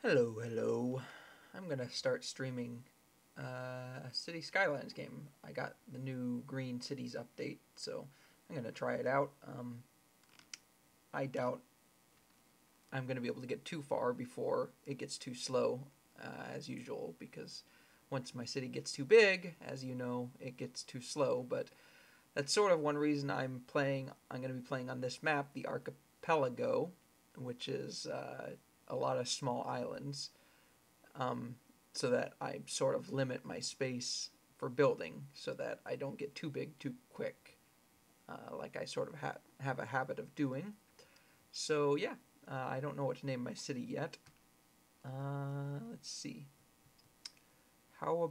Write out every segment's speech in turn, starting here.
Hello, hello. I'm gonna start streaming a City Skylines game. I got the new Green Cities update, so I'm gonna try it out. I doubt I'm gonna be able to get too far before it gets too slow, as usual, because once my city gets too big, as you know, it gets too slow. But that's sort of one reason I'm playing. I'm gonna be playing on this map, the Archipelago, which is a lot of small islands. So that I sort of limit my space for building so that I don't get too big too quick, like I sort of have a habit of doing. So yeah, I don't know what to name my city yet. Let's see. How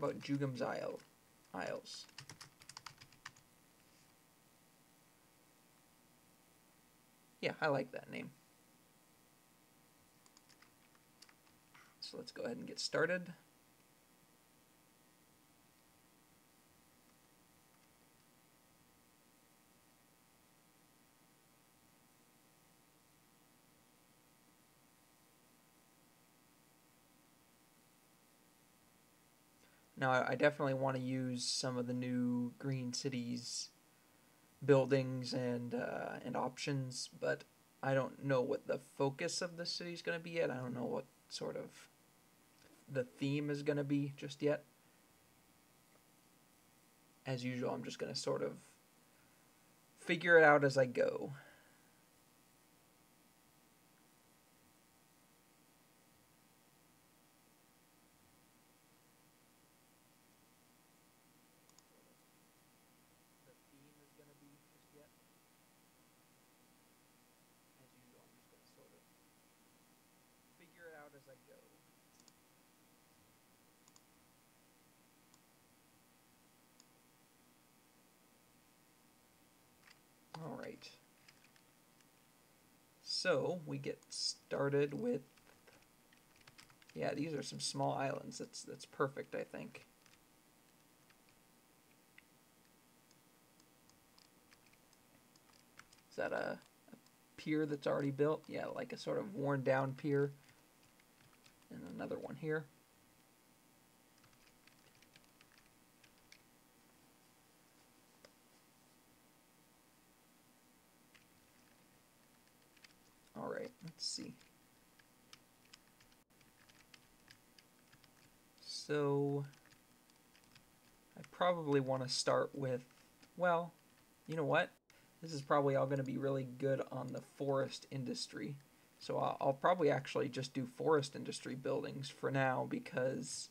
about Jugum's Isles? Yeah, I like that name. So let's go ahead and get started. Now, I definitely want to use some of the new Green Cities buildings and options, but I don't know what the focus of the city is going to be yet. I don't know what sort of the theme is going to be just yet. As usual, I'm just going to sort of figure it out as I go. The theme is going to be just yet. As usual, I'm just going to sort of figure it out as I go. All right. So we get started with, yeah, these are some small islands. That's perfect, I think. Is that a pier that's already built? Yeah, like a sort of worn down pier. And another one here. All right, let's see. So I probably want to start with, well, you know what? This is probably all going to be really good on the forest industry. So I'll probably actually just do forest industry buildings for now because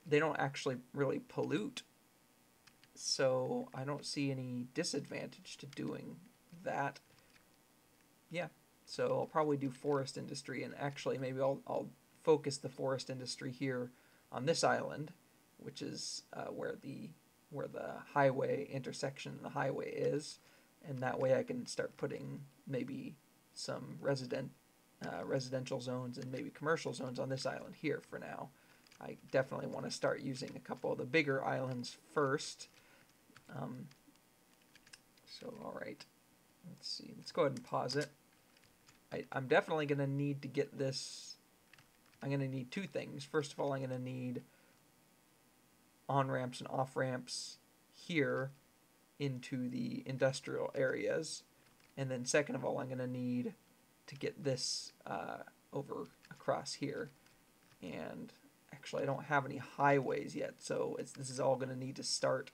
they don't actually really pollute. So I don't see any disadvantage to doing that. Yeah, so I'll probably do forest industry, and actually maybe I'll focus the forest industry here on this island, which is where the highway intersection and the highway is, and that way I can start putting maybe some residential zones and maybe commercial zones on this island here for now. I definitely want to start using a couple of the bigger islands first. So all right, let's see. Let's go ahead and pause it. I'm definitely going to need to get this. I'm going to need two things. First of all, I'm going to need on-ramps and off-ramps here into the industrial areas. And then second of all, I'm going to need to get this over across here. And actually, I don't have any highways yet, so this is all going to need to start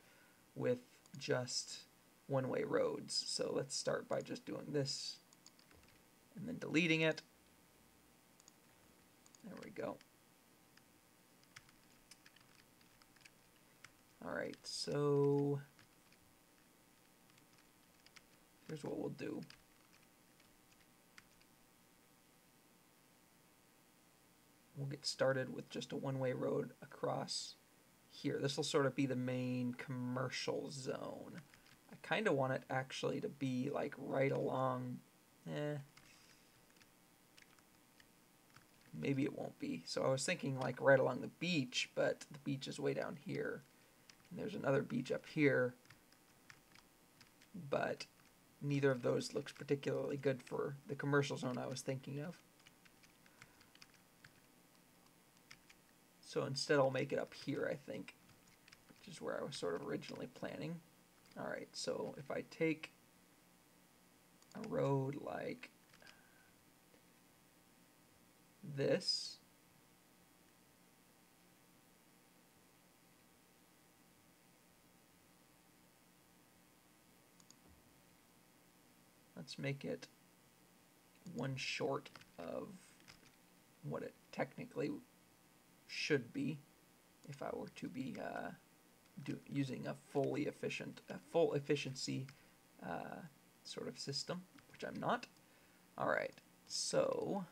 with just one-way roads. So let's start by just doing this and then deleting it. There we go. All right, so here's what we'll do. We'll get started with just a one-way road across here. This will sort of be the main commercial zone. I kind of want it actually to be like right along. Maybe it won't be. So I was thinking like right along the beach, but the beach is way down here. And there's another beach up here, but neither of those looks particularly good for the commercial zone I was thinking of. So instead I'll make it up here, I think, which is where I was sort of originally planning. Alright, so if I take a road like this, let's make it one short of what it technically should be if I were to be using a full efficiency sort of system, which I'm not. All right, so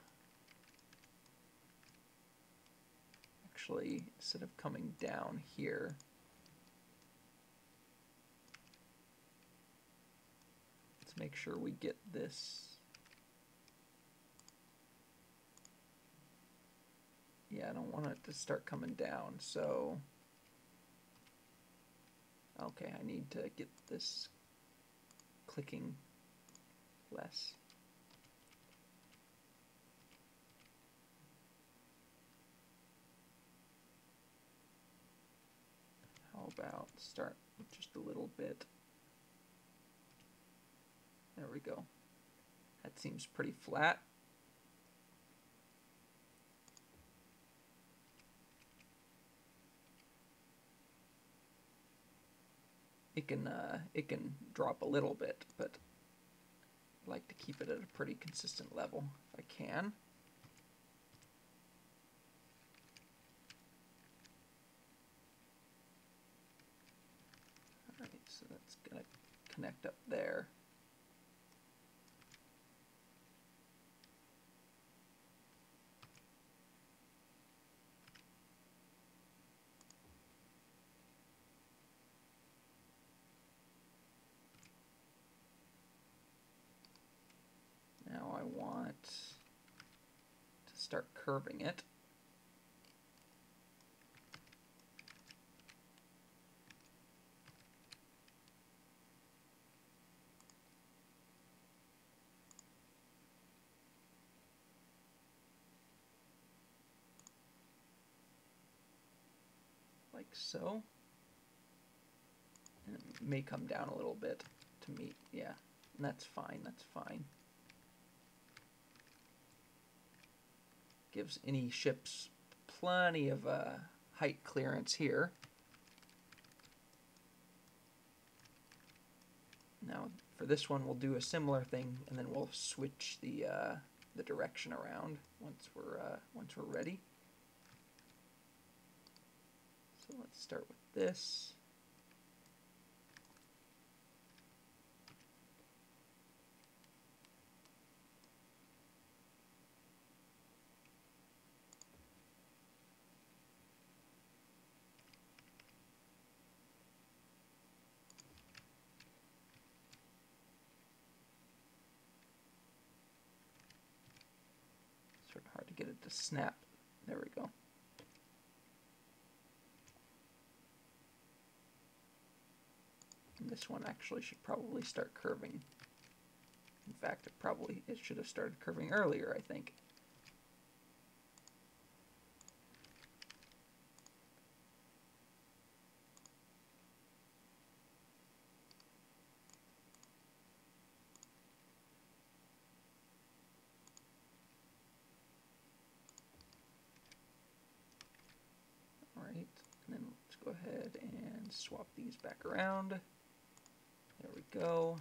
actually, instead of coming down here, let's make sure we get this. Yeah, I don't want it to start coming down, so okay, I need to get this clicking less. How about start with just a little bit? There we go. That seems pretty flat. It can drop a little bit, but I like to keep it at a pretty consistent level if I can. All right, so that's gonna connect up there. Now I want to start curving it. Like so. And it may come down a little bit to meet, yeah, and that's fine, that's fine. Gives any ships plenty of height clearance here. Now for this one we'll do a similar thing, and then we'll switch the direction around once we're ready. So let's start with this. Sort of hard to get it to snap. There we go. And this one actually should probably start curving. In fact, it should have started curving earlier, I think. Alright, and then let's go ahead and swap these back around. There we go.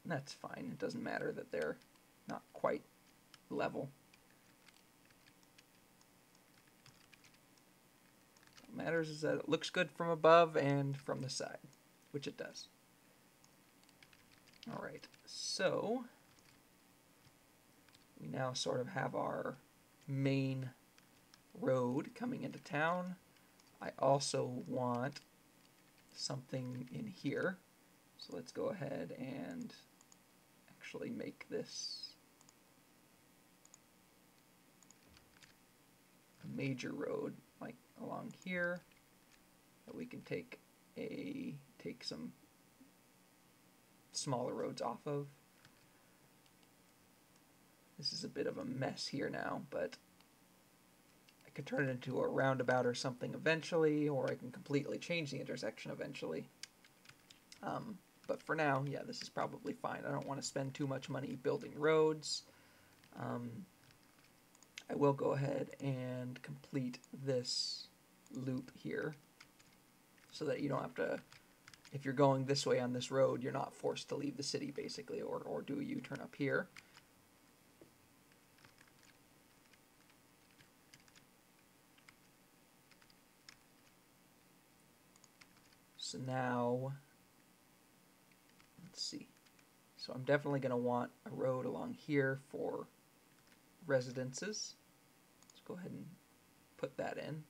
And that's fine. It doesn't matter that they're not quite level. What matters is that it looks good from above and from the side, which it does. Alright, so we now sort of have our main road coming into town. I also want something in here. So let's go ahead and actually make this a major road, like along here, that we can take some smaller roads off of. This is a bit of a mess here now, but I could turn it into a roundabout or something eventually, or I can completely change the intersection eventually. But for now, yeah, this is probably fine. I don't want to spend too much money building roads. I will go ahead and complete this loop here so that you don't have to, if you're going this way on this road, you're not forced to leave the city basically, or do a U-turn up here. So now, let's see. So I'm definitely going to want a road along here for residences. Let's go ahead and put that in.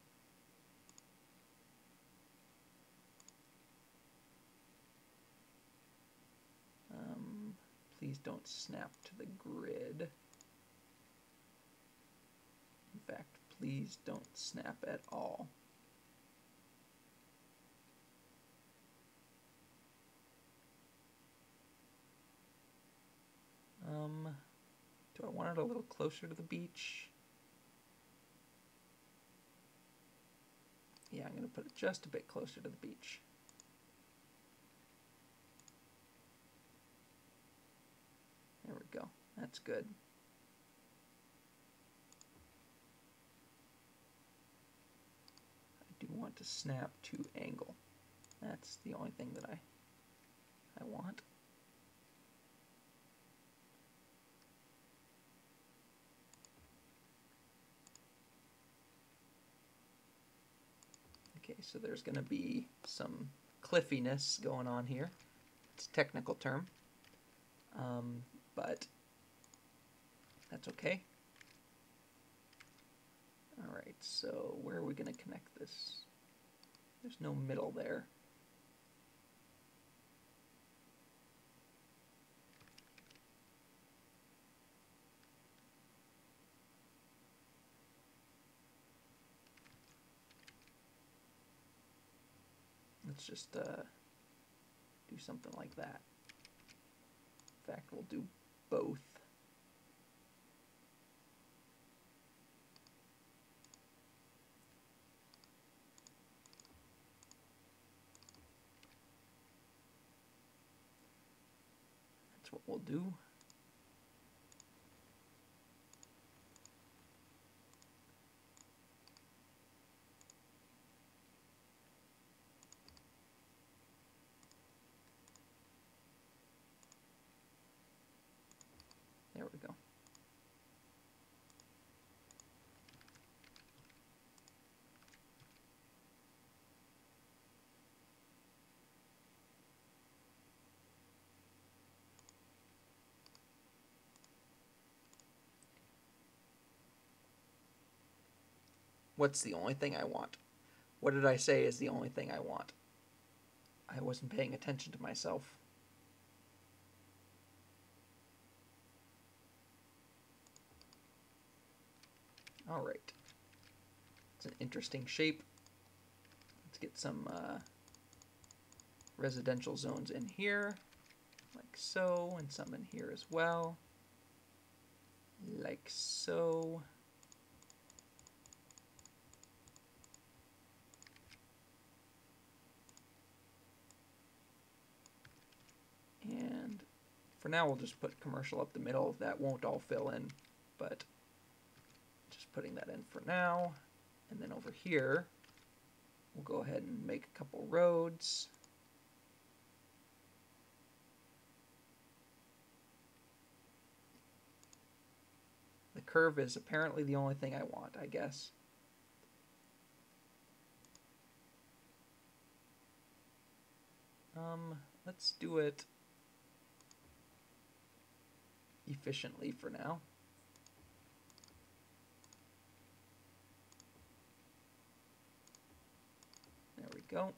Please don't snap to the grid. In fact, please don't snap at all. Do I want it a little closer to the beach? Yeah, I'm going to put it just a bit closer to the beach. There we go. That's good. I do want to snap to angle. That's the only thing that I want. Okay, so there's going to be some cliffiness going on here. It's a technical term, but that's okay. All right, so where are we going to connect this? There's no middle there. Let's just do something like that. In fact, we'll do both. That's what we'll do. There we go. What's the only thing I want? What did I say is the only thing I want? I wasn't paying attention to myself. All right. It's an interesting shape. Let's get some residential zones in here, like so, and some in here as well, like so. And for now, we'll just put commercial up the middle. That won't all fill in, but just putting that in for now. And then over here, we'll go ahead and make a couple roads. The curve is apparently the only thing I want, I guess. Let's do it efficiently for now. There we go.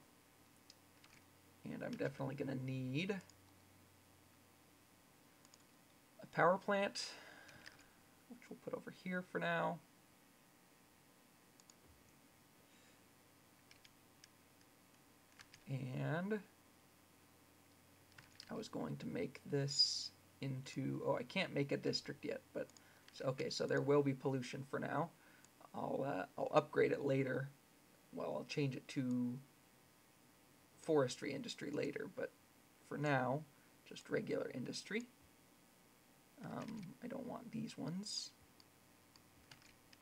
And I'm definitely going to need a power plant, which we'll put over here for now. And I was going to make this into, oh, I can't make a district yet, but so, okay, so there will be pollution for now. I'll upgrade it later. Well, I'll change it to forestry industry later, but for now, just regular industry. I don't want these ones,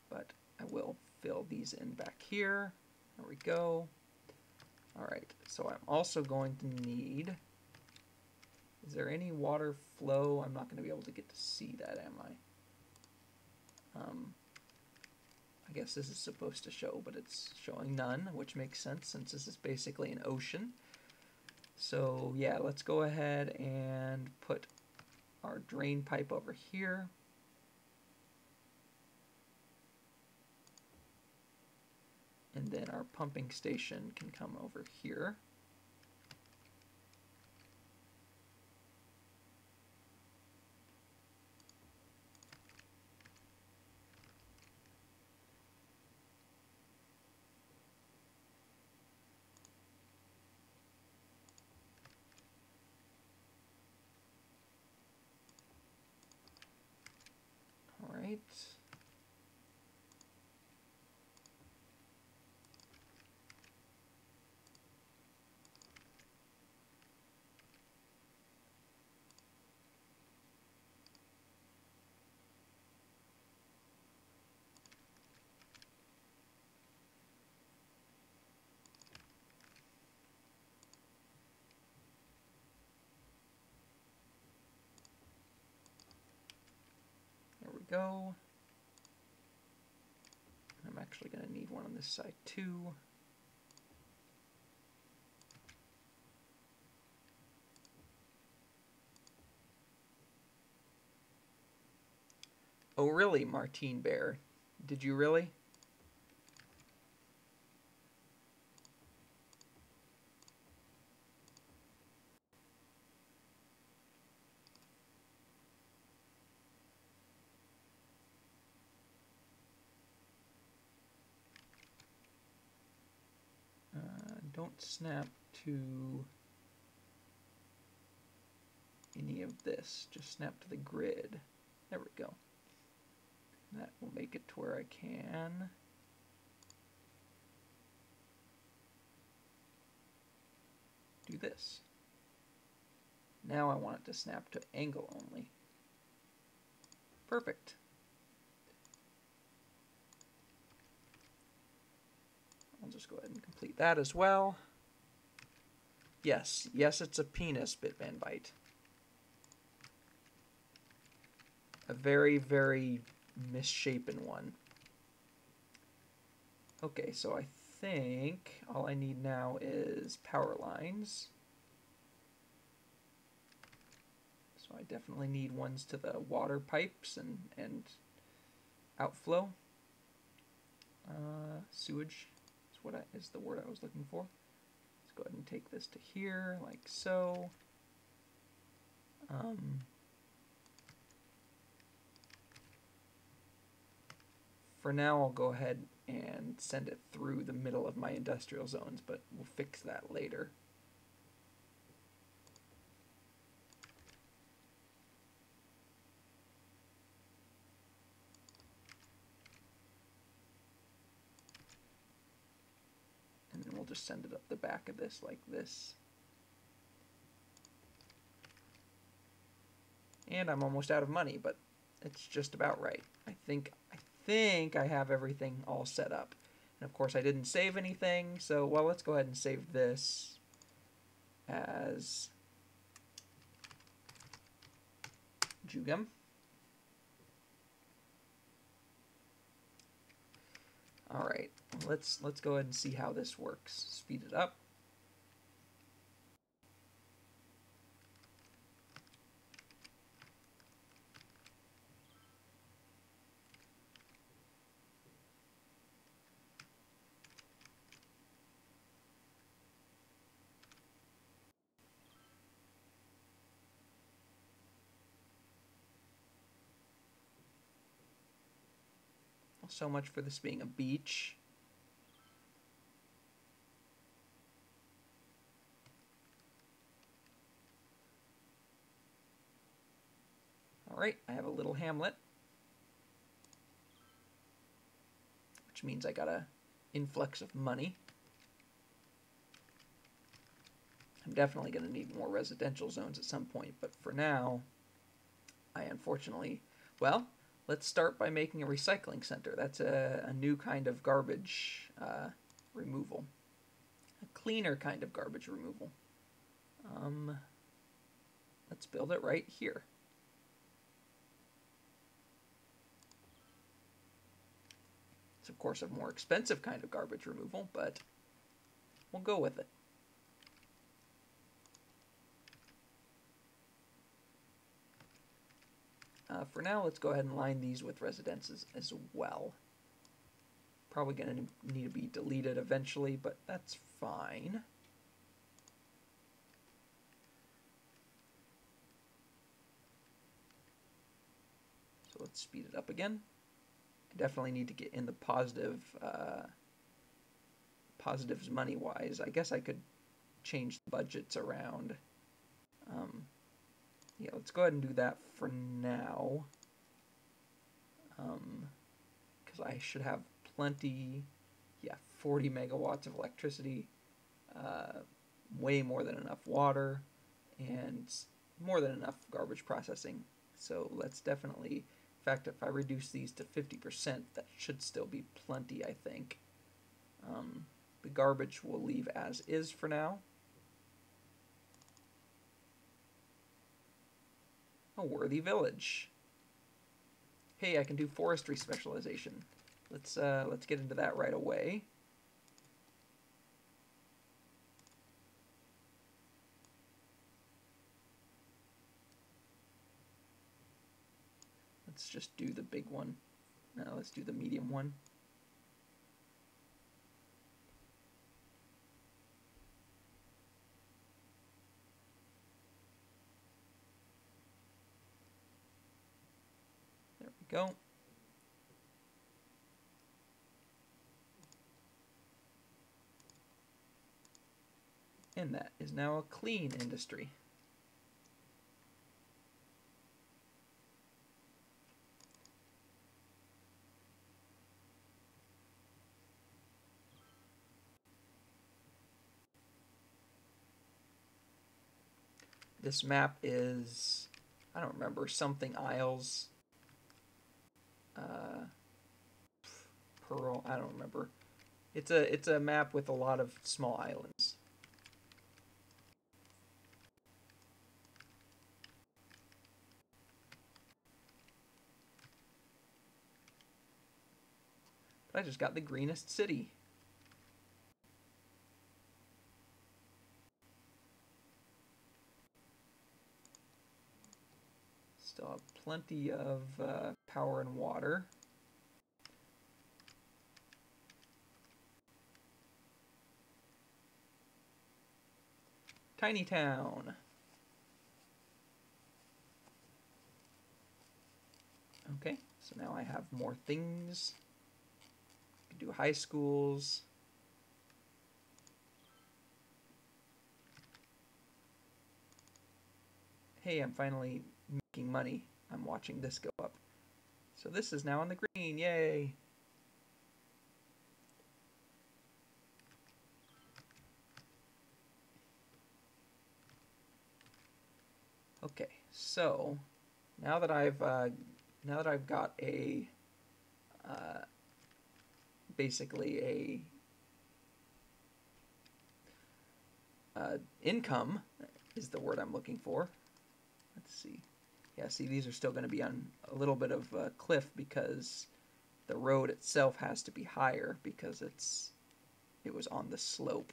but I will fill these in back here. There we go. All right, so I'm also going to need, is there any water flow? I'm not going to be able to get to see that, am I? I guess this is supposed to show, but it's showing none, which makes sense since this is basically an ocean. So yeah, let's go ahead and put our drain pipe over here. And then our pumping station can come over here. All right. There we go. I'm actually going to need one on this side too. Oh really, Martine Bear? Did you really? Don't snap to any of this, just snap to the grid. There we go. That will make it to where I can do this. Now I want it to snap to angle only. Perfect. I'll just go ahead and complete that as well. Yes, yes, it's a penis, BitVanBite. A very, very misshapen one. Okay, so I think all I need now is power lines. So I definitely need ones to the water pipes and outflow. Sewage is the word I was looking for. Let's go ahead and take this to here, like so. For now, I'll go ahead and send it through the middle of my industrial zones, but we'll fix that later. And then we'll just send it up the back of this like this. And I'm almost out of money, but it's just about right. I think I have everything all set up. And of course I didn't save anything, so well, let's go ahead and save this as Jugum. All right, let's go ahead and see how this works. Speed it up. So much for this being a beach. Alright, I have a little hamlet, which means I got an influx of money. I'm definitely going to need more residential zones at some point, but for now, I unfortunately... Well, let's start by making a recycling center. That's a new kind of garbage removal. A cleaner kind of garbage removal. Let's build it right here. It's, of course, a more expensive kind of garbage removal, but we'll go with it. For now, let's go ahead and line these with residences as well. Probably going to need to be deleted eventually, but that's fine. So let's speed it up again. I definitely need to get in the positives money-wise. I guess I could change the budgets around. Yeah, let's go ahead and do that for now. Because I should have plenty, yeah, 40 megawatts of electricity, way more than enough water, and more than enough garbage processing. So let's definitely, in fact, if I reduce these to 50%, that should still be plenty, I think. The garbage we'll leave as is for now. A worthy village. Hey, I can do forestry specialization. Let's get into that right away. Let's just do the big one. No, let's do the medium one. There we go. And that is now a clean industry. This map is, I don't remember, something Isles. Pearl, I don't remember. It's a map with a lot of small islands. But I just got the greenest city. Still have plenty of power and water. Tiny town. Okay, so now I have more things. I can do high schools. Hey, I'm finally making money. I'm watching this go up. So this is now on the green, yay! Okay, so now that I've got a basically a income is the word I'm looking for. Let's see. Yeah, see, these are still going to be on a little bit of a cliff because the road itself has to be higher because it was on the slope.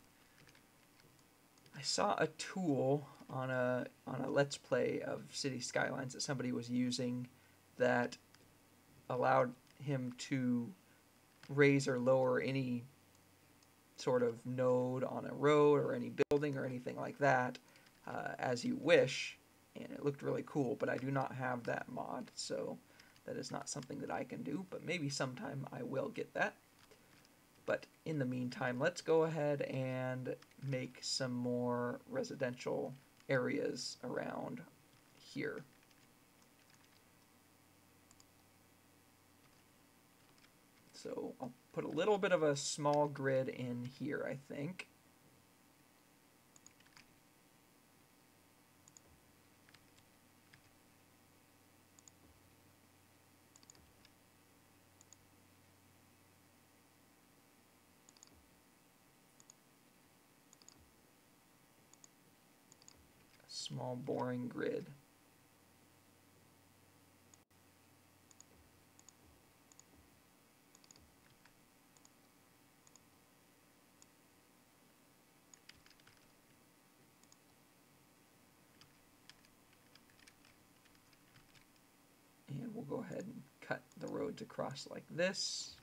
I saw a tool on a Let's Play of City Skylines that somebody was using that allowed him to raise or lower any sort of node on a road or any building or anything like that as you wish, and it looked really cool, but I do not have that mod, so That is not something that I can do, but maybe sometime I will get that. But in the meantime, let's go ahead and make some more residential areas around here. So I'll put a little bit of a small grid in here, I think. Small boring grid. And we'll go ahead and cut the roads across like this.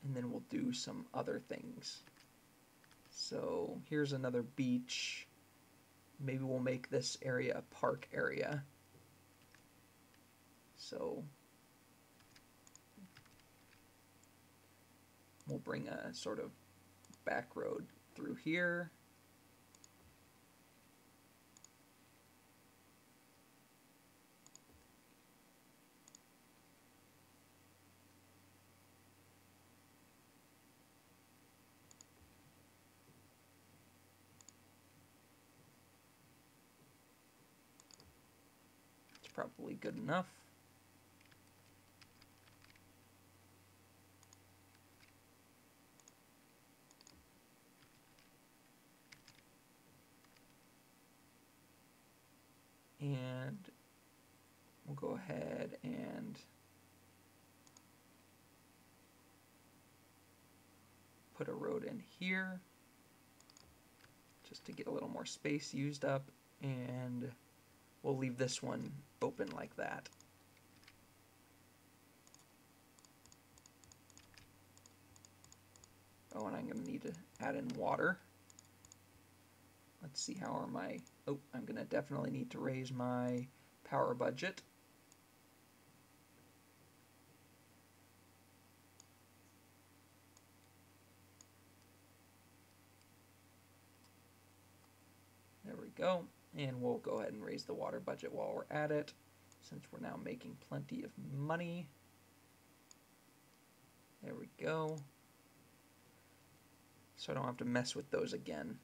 And then we'll do some other things. So here's another beach. Maybe we'll make this area a park area. So we'll bring a sort of back road through here. It's probably good enough. And we'll go ahead and put a road in here just to get a little more space used up, and we'll leave this one open like that. Oh, and I'm going to need to add in water. Let's see, how are my... Oh, I'm going to definitely need to raise my power budget. There we go. And we'll go ahead and raise the water budget while we're at it, since we're now making plenty of money. There we go. So I don't have to mess with those again.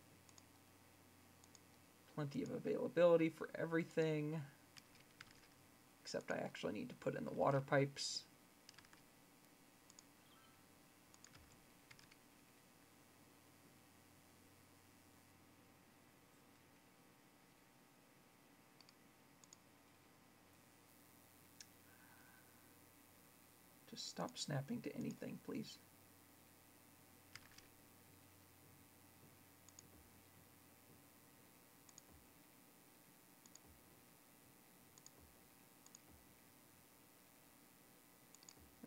Plenty of availability for everything, except I actually need to put in the water pipes. Just stop snapping to anything, please.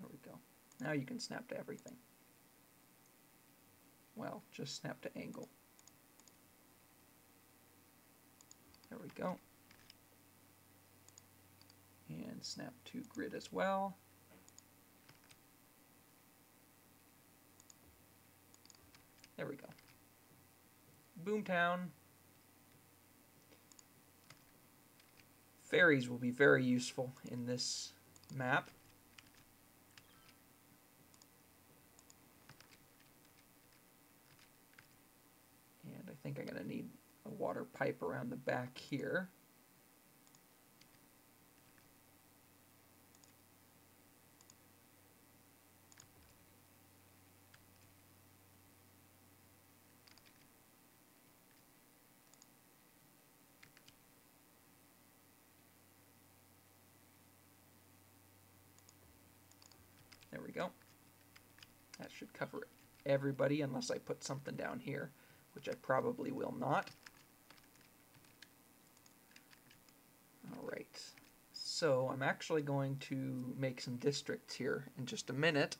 There we go. Now you can snap to everything. Well, just snap to angle. There we go. And snap to grid as well. There we go. Boomtown. Ferries will be very useful in this map. And I think I'm going to need a water pipe around the back here. There we go. That should cover everybody unless I put something down here, which I probably will not. Alright, so I'm actually going to make some districts here in just a minute.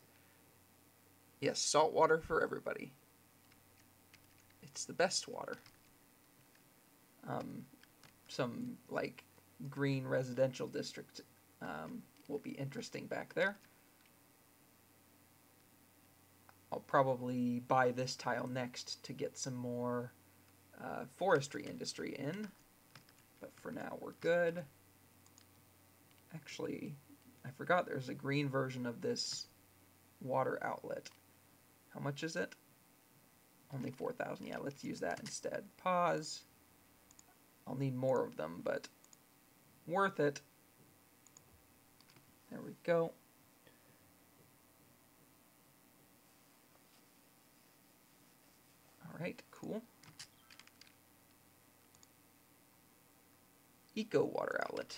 Yes, salt water for everybody. It's the best water. Some like green residential district will be interesting back there. I'll probably buy this tile next to get some more forestry industry in, but for now we're good. Actually, I forgot there's a green version of this water outlet. How much is it? Only 4,000. Yeah, let's use that instead. Pause. I'll need more of them, but worth it. There we go. All right, cool. Eco water outlet.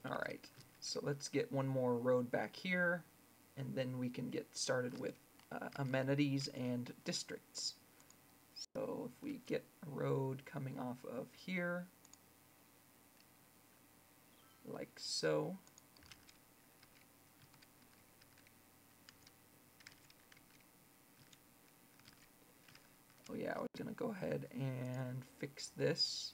All right, so let's get one more road back here, and then we can get started with amenities and districts. So if we get a road coming off of here, like so. Oh yeah, I was gonna go ahead and fix this.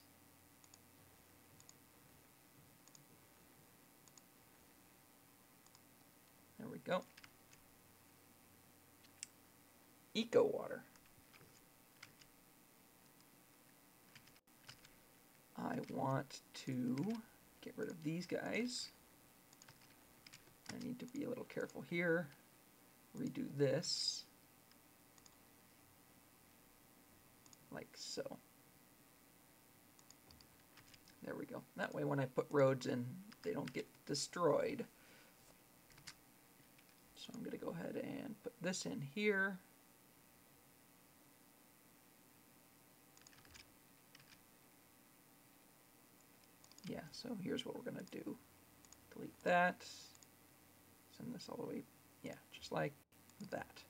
There we go. Eco water. I want to get rid of these guys. I need to be a little careful here. Redo this. Like so. There we go. That way when I put roads in, they don't get destroyed. So I'm going to go ahead and put this in here. Yeah, so here's what we're going to do. Delete that. Send this all the way, yeah, just like that.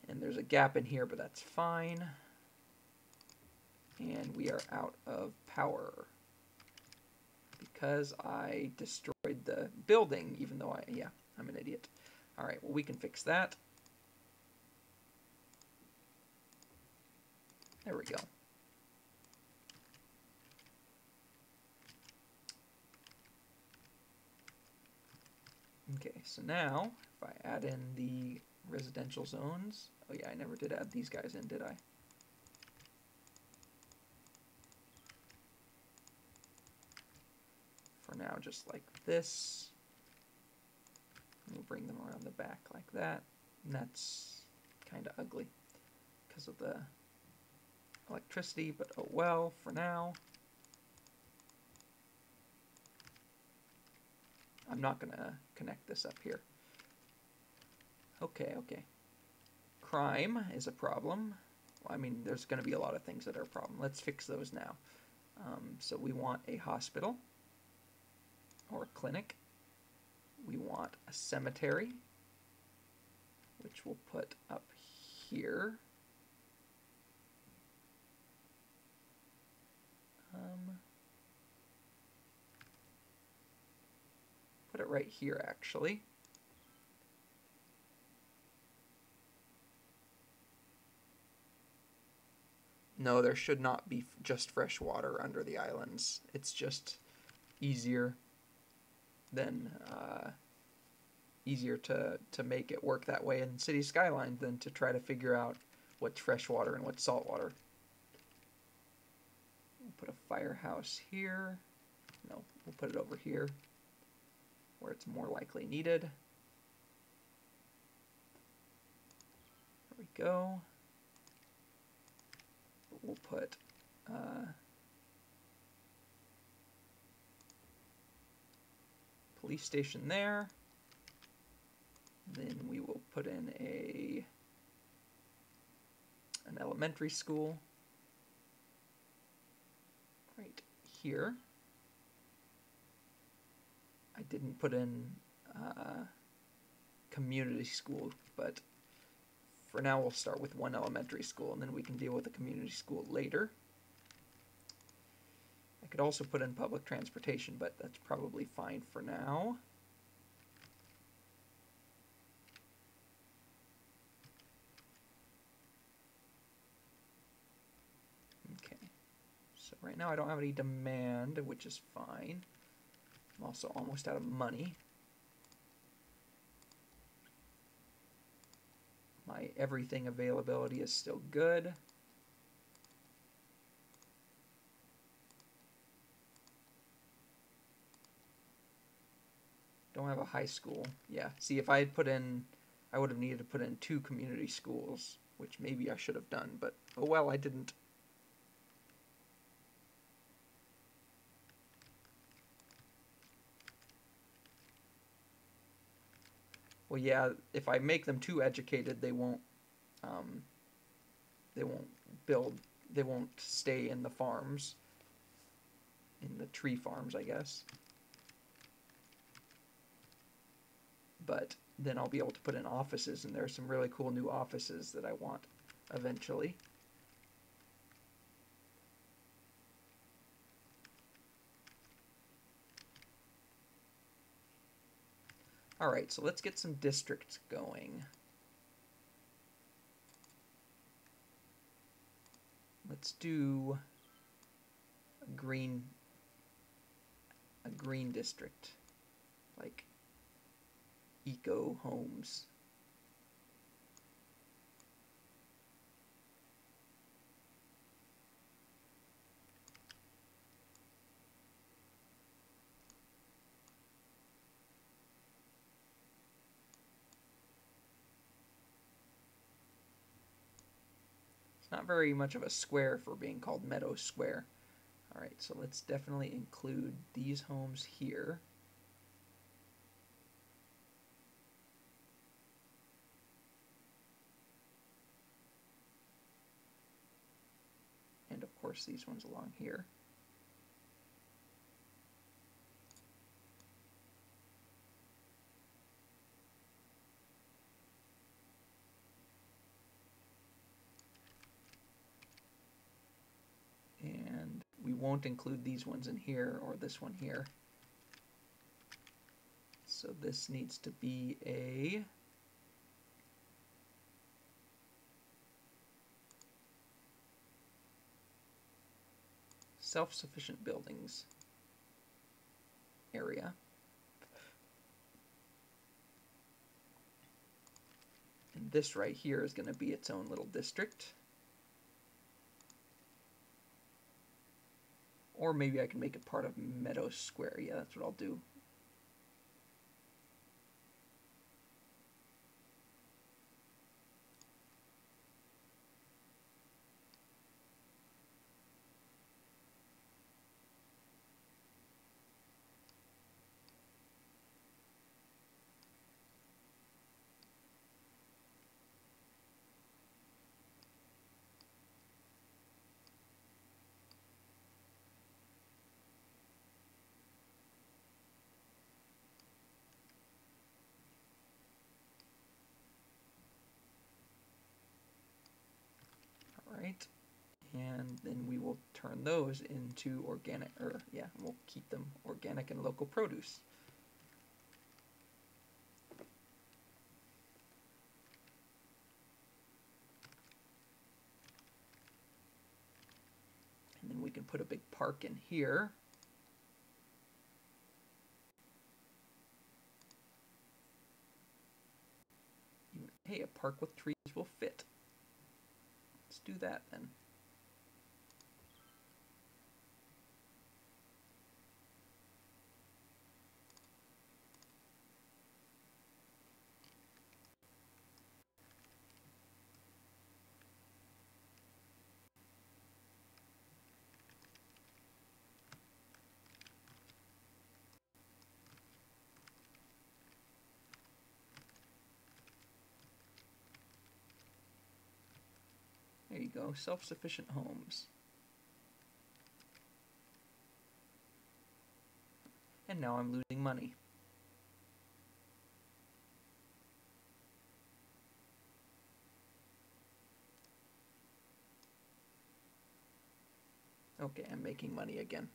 And there's a gap in here, but that's fine. And we are out of power because I destroyed the building, even though I'm an idiot. All right, well, we can fix that. There we go. Okay, so now if I add in the residential zones, oh yeah, I never did add these guys in, did I? For now, just like this. We'll bring them around the back like that. And that's kind of ugly because of the electricity, but oh well, for now. I'm not going to connect this up here. Okay, okay. Crime is a problem. Well, I mean, there's going to be a lot of things that are a problem. Let's fix those now. So we want a hospital or a clinic. We want a cemetery, which we'll put up here. Put it right here, actually. No, there should not be just fresh water under the islands. It's just easier than easier to make it work that way in City Skylines than to try to figure out what's fresh water and what's salt water. We'll put a firehouse here. No, we'll put it over here where it's more likely needed. There we go. We'll put police station there. Then we will put in an elementary school right here. I didn't put in community school, but for now we'll start with one elementary school and then we can deal with the community school later. I could also put in public transportation, but that's probably fine for now. So right now I don't have any demand, which is fine. I'm also almost out of money. My everything availability is still good. Don't have a high school. Yeah, see, if I had put in, I would have needed to put in 2 community schools, which maybe I should have done, but oh well, I didn't. Well, yeah, if I make them too educated, um, they won't build, they won't stay in the farms, in the tree farms, I guess. But then I'll be able to put in offices, and there are some really cool new offices that I want eventually. Alright, so let's get some districts going. Let's do a green district, like eco homes. It's not very much of a square for being called Meadow Square. Alright, so let's definitely include these homes here. And of course these ones along here. And we won't include these ones in here or this one here. So this needs to be a self-sufficient buildings area. And this right here is going to be its own little district. Or maybe I can make it part of Meadow Square. Yeah, that's what I'll do. Alright, and then we will turn those into organic, or yeah, we'll keep them organic and local produce. And then we can put a big park in here. Hey, a park with trees will fit. Let's do that then. There you go, self-sufficient homes. And now I'm losing money. Okay, I'm making money again.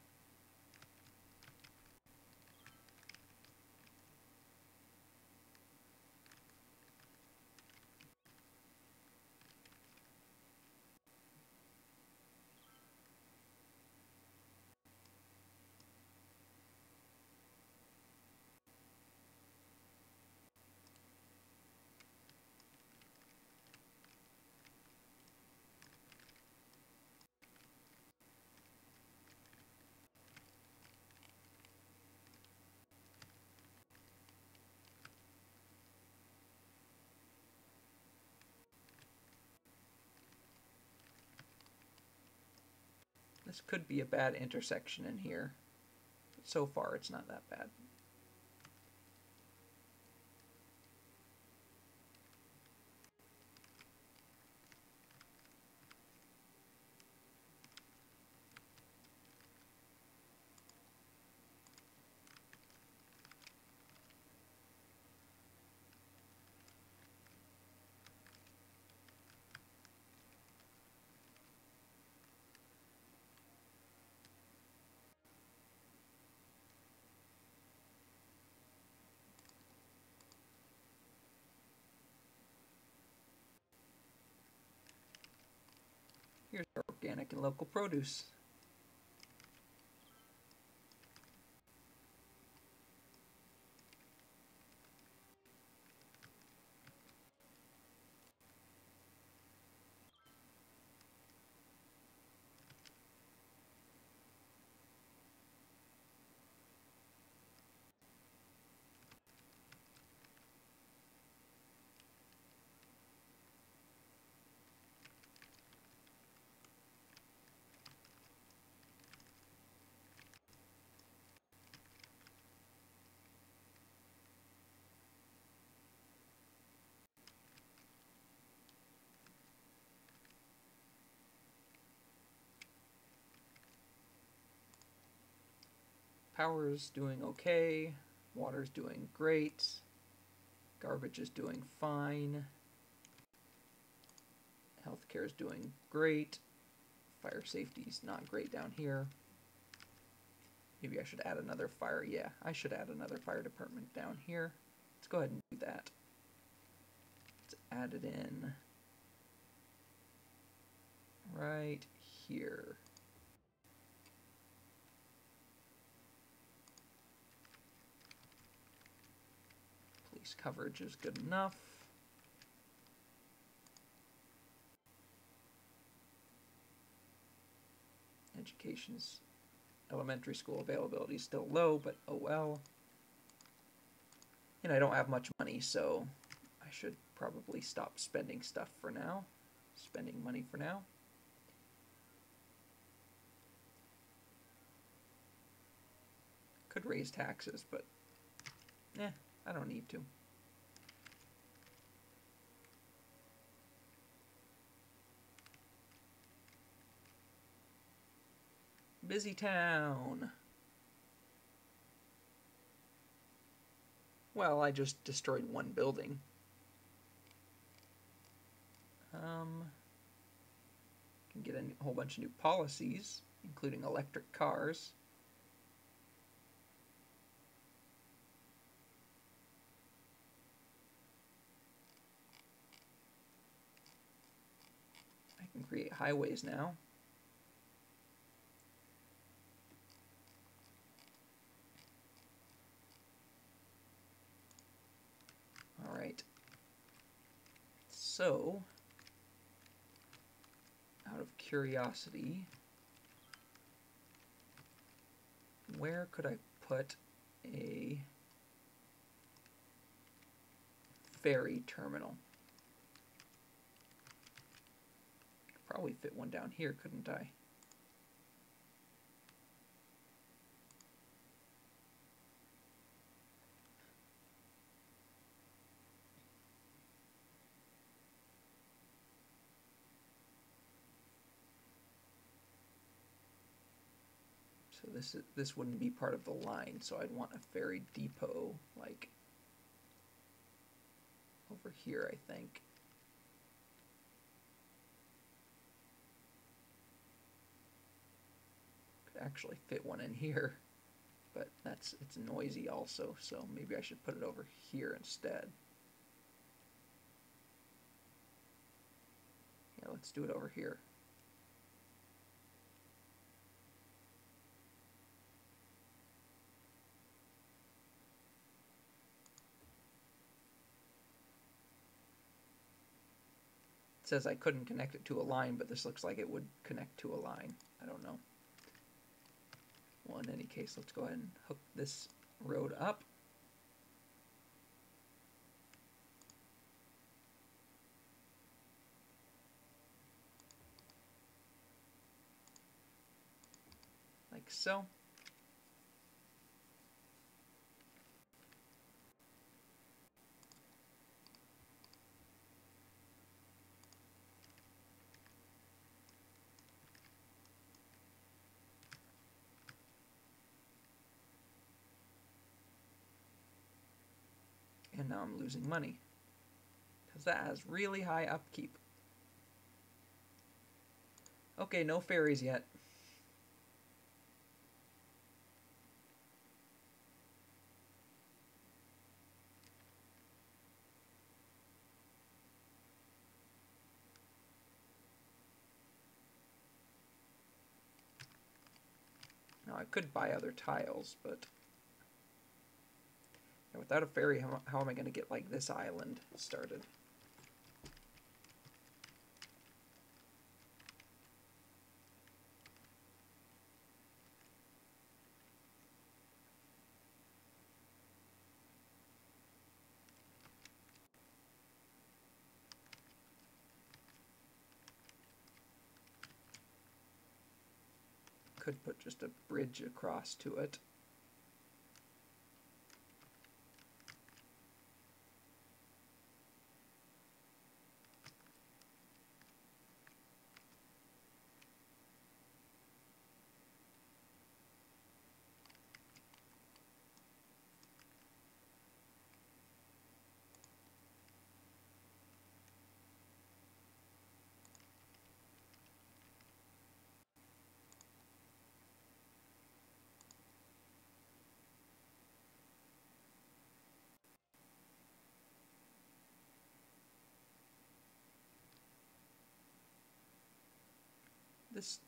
This could be a bad intersection in here. But so far, it's not that bad. Here's our organic and local produce. Power's doing okay. Water's doing great. Garbage is doing fine. Healthcare is doing great. Fire safety's not great down here. Maybe I should add another fire. Yeah, I should add another fire department down here. Let's go ahead and do that. Let's add it in right here. Police coverage is good enough. Education's elementary school availability is still low, but oh well. And I don't have much money, so I should probably stop spending stuff for now. Spending money for now. Could raise taxes, but I don't need to. Busy town. Well, I just destroyed one building. Can get a whole bunch of new policies, including electric cars. I can create highways now. All right. So, out of curiosity, where could I put a ferry terminal? Could probably fit one down here, couldn't I? So this wouldn't be part of the line, so I'd want a ferry depot like over here, I think. Could actually fit one in here, but it's noisy also, so maybe I should put it over here instead. Yeah, let's do it over here. It says I couldn't connect it to a line, but this looks like it would connect to a line. I don't know. Well, in any case, let's go ahead and hook this road up. like so. And now I'm losing money, because that has really high upkeep. Okay, no fairies yet. Now I could buy other tiles, but without a fairy, how am I going to get like this island started? Could put just a bridge across to it.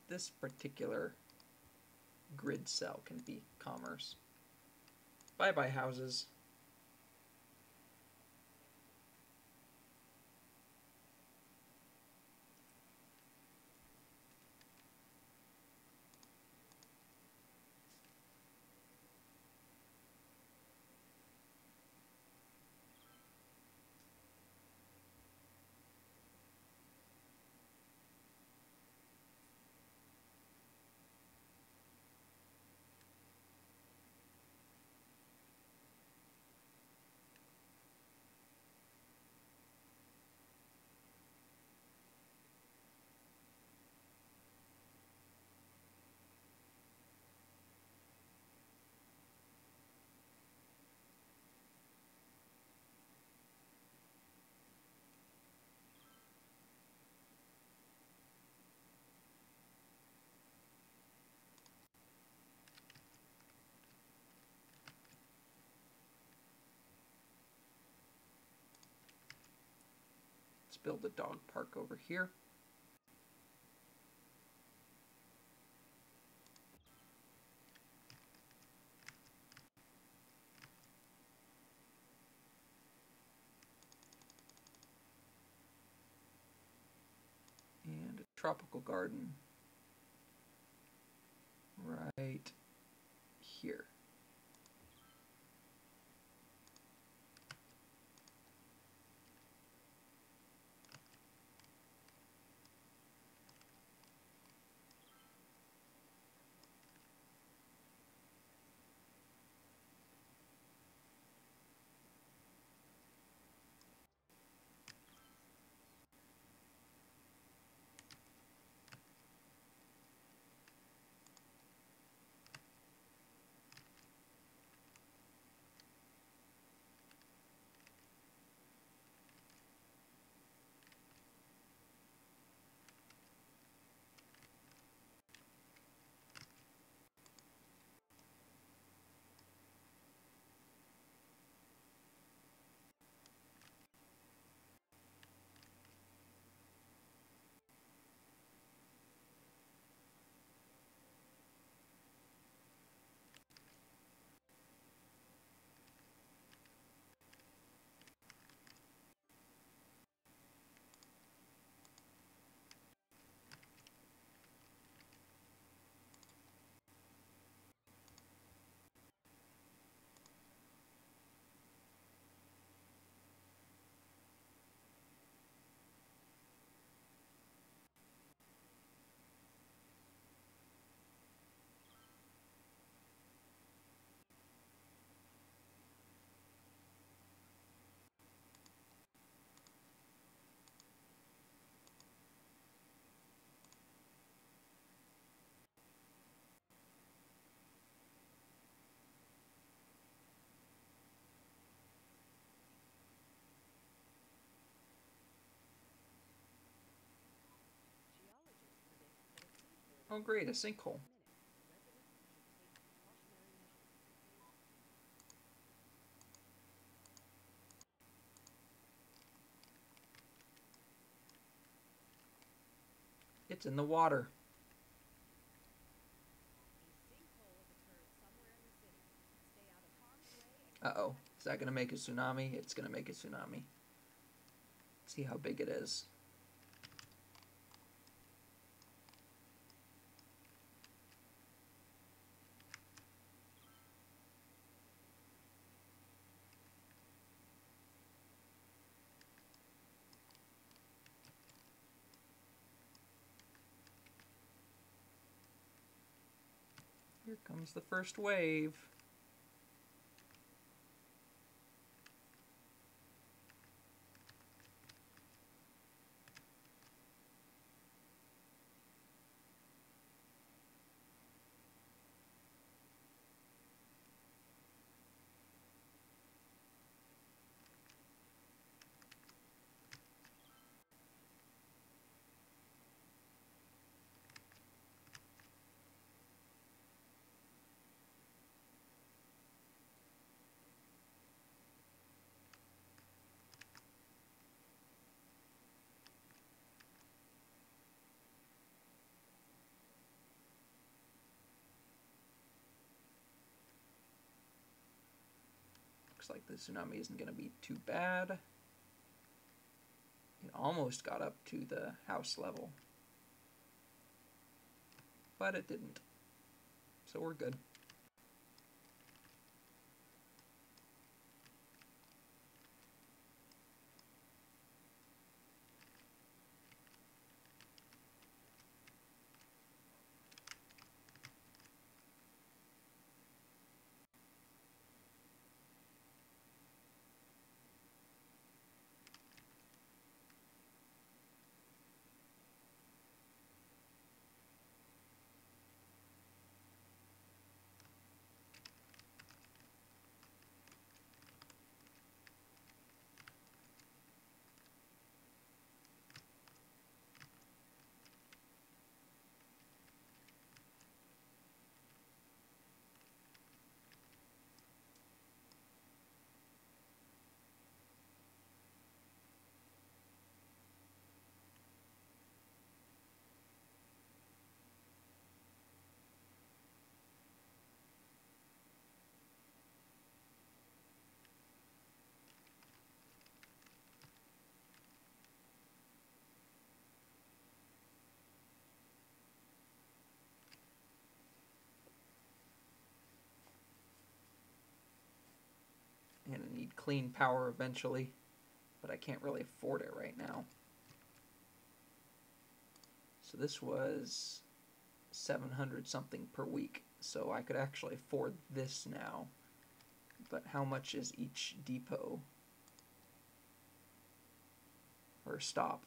This particular grid cell can be commerce. Bye-bye houses. Let's build a dog park over here. And a tropical garden right here. Oh great, a sinkhole. It's in the water. Uh-oh. Is that going to make a tsunami? It's going to make a tsunami. Let's see how big it is. Here comes the first wave. Looks like the tsunami isn't going to be too bad. It almost got up to the house level, but it didn't. So we're good. I'm going to need clean power eventually, but I can't really afford it right now. So this was 700 something per week, so I could actually afford this now. But how much is each depot or stop?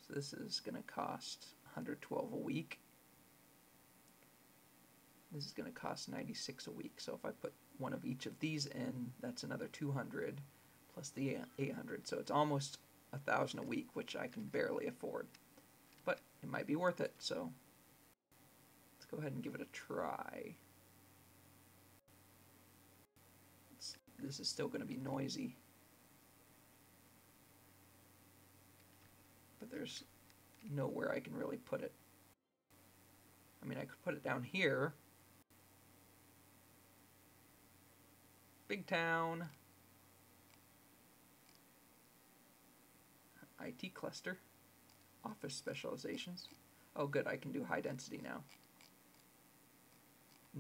So this is going to cost 112 a week. This is going to cost 96 a week. So if I put one of each of these in, that's another 200 plus the 800. So it's almost 1,000 a week, which I can barely afford. But it might be worth it, so let's go ahead and give it a try. This is still going to be noisy. But there's nowhere I can really put it. I mean, I could put it down here. Big town. IT cluster. Office specializations. Oh good, I can do high density now.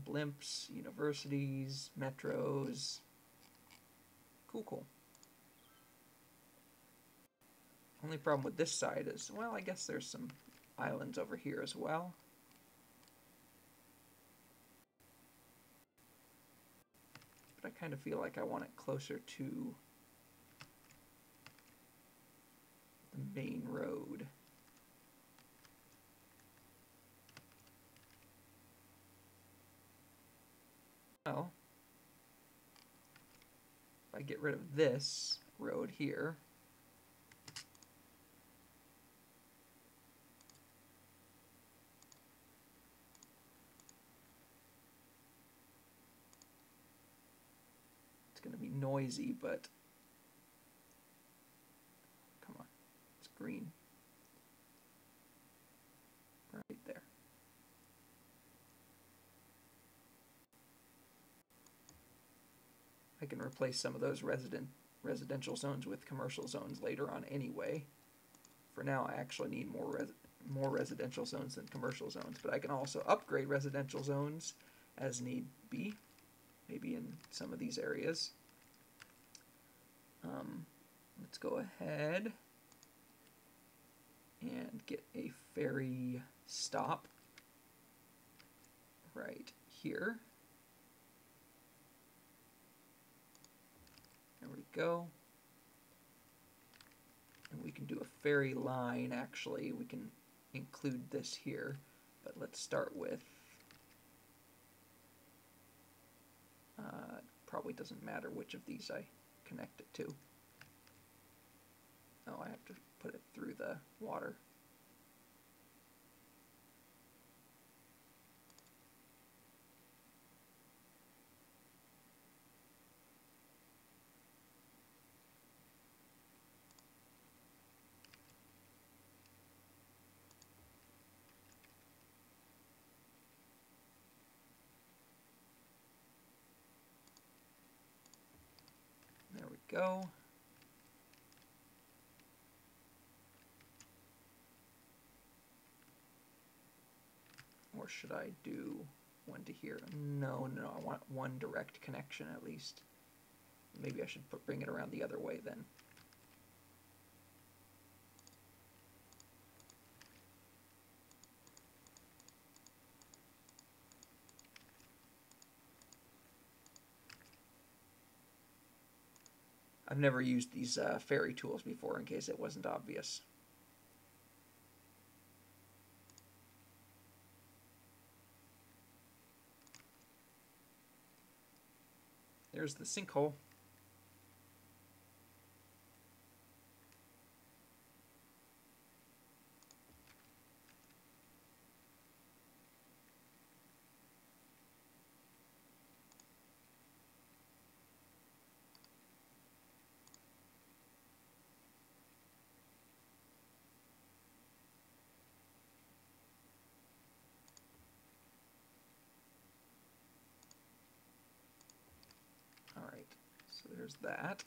Blimps, universities, metros. Cool, cool. Only problem with this side is, well, I guess there's some islands over here as well. But I kind of feel like I want it closer to the main road. Well, if I get rid of this road here, it's going to be noisy, but come on, it's green right there. I can replace some of those residential zones with commercial zones later on anyway. For now, I actually need more residential zones than commercial zones, but I can also upgrade residential zones as need be, maybe in some of these areas. Let's go ahead and get a ferry stop right here. There we go. And we can do a ferry line, actually. We can include this here, but let's start with, probably doesn't matter which of these I connect it to. Oh, I have to put it through the water. There we go. Or should I do one to here? No, I want one direct connection at least. Maybe I should bring it around the other way then. I've never used these ferry tools before, in case it wasn't obvious. There's the sinkhole. Alright, so there's that.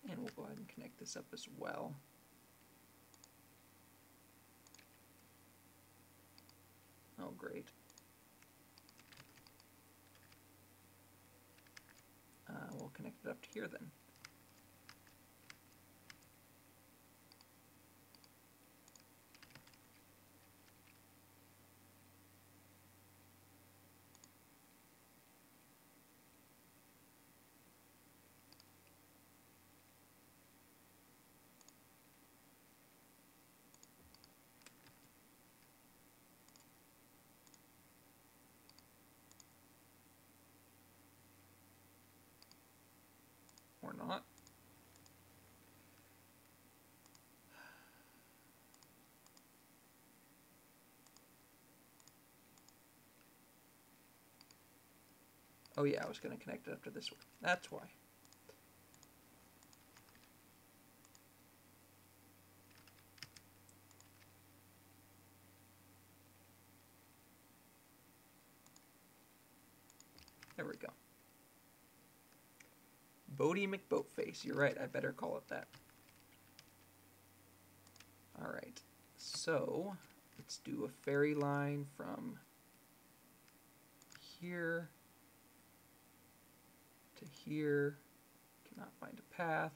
And we'll go ahead and connect this up as well. Oh, great. We'll connect it up to here then. Or not. Oh yeah, I was going to connect it up to this one. That's why. There we go. Bodie McBoatface. You're right, I better call it that. Alright, so let's do a ferry line from here to here. Cannot find a path.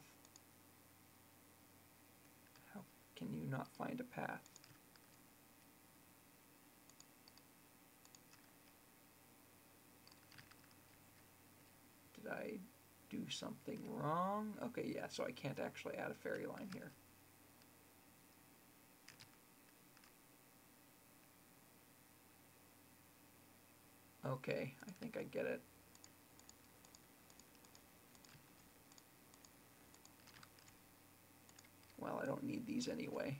How can you not find a path? Did I do something wrong? Okay, yeah, so I can't actually add a ferry line here. Okay, I think I get it. Well, I don't need these anyway.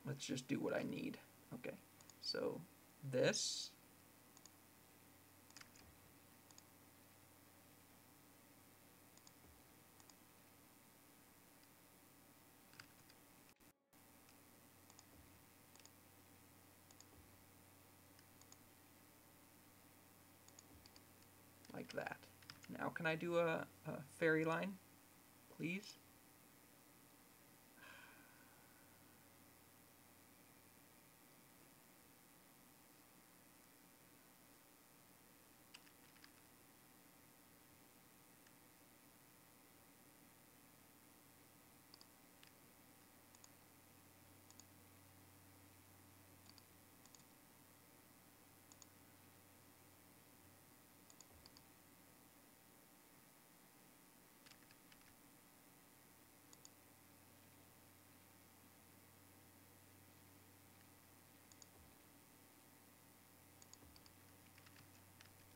Let's just do what I need. Okay, so this. Like that. Now can I do a ferry line, please?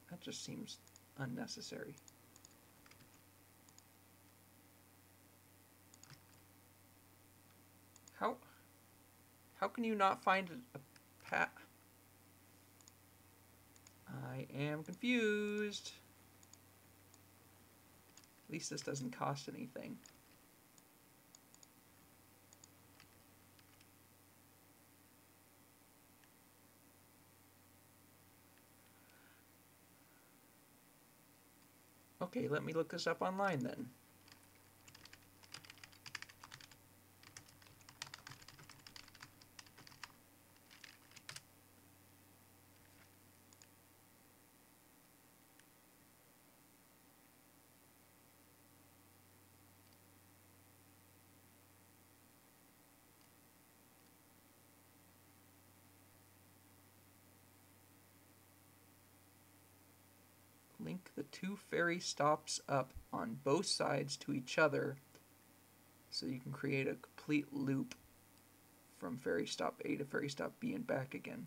That just seems unnecessary. How can you not find a path? I am confused. At least this doesn't cost anything. Okay, let me look this up online then. Link the two ferry stops up on both sides to each other so you can create a complete loop from ferry stop A to ferry stop B and back again.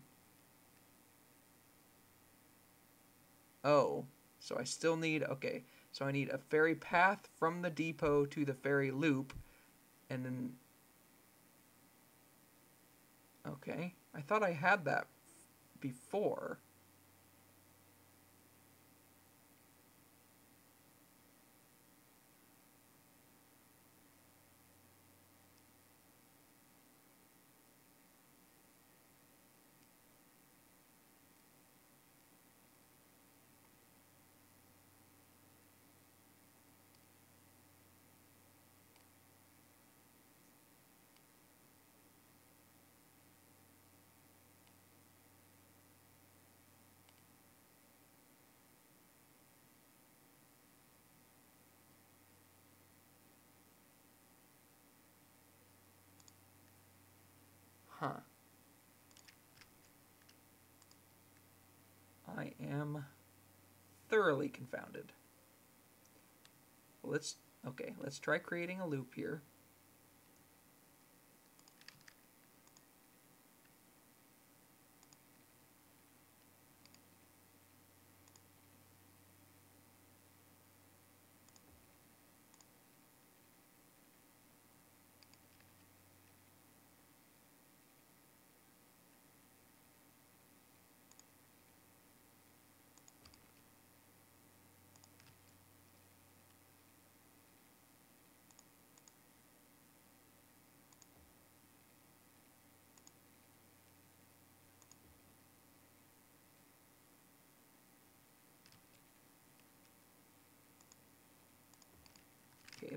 Oh, so I still need, okay, so I need a ferry path from the depot to the ferry loop, and then, okay, I thought I had that before. Huh. I am thoroughly confounded. Well, let's try creating a loop here.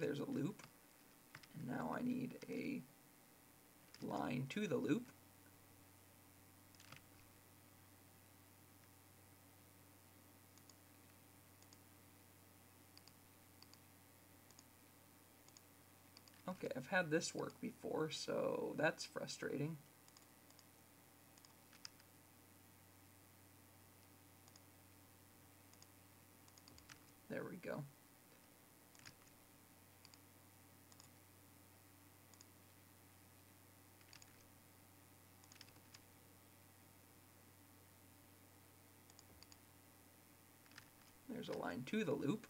there's a loop. And now I need a line to the loop. Okay, I've had this work before, so that's frustrating. There we go. There's a line to the loop.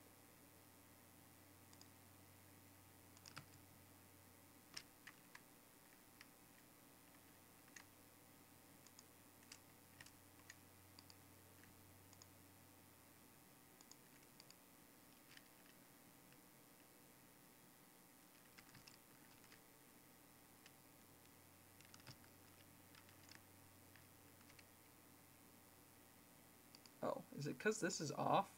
Oh, is it because this is off?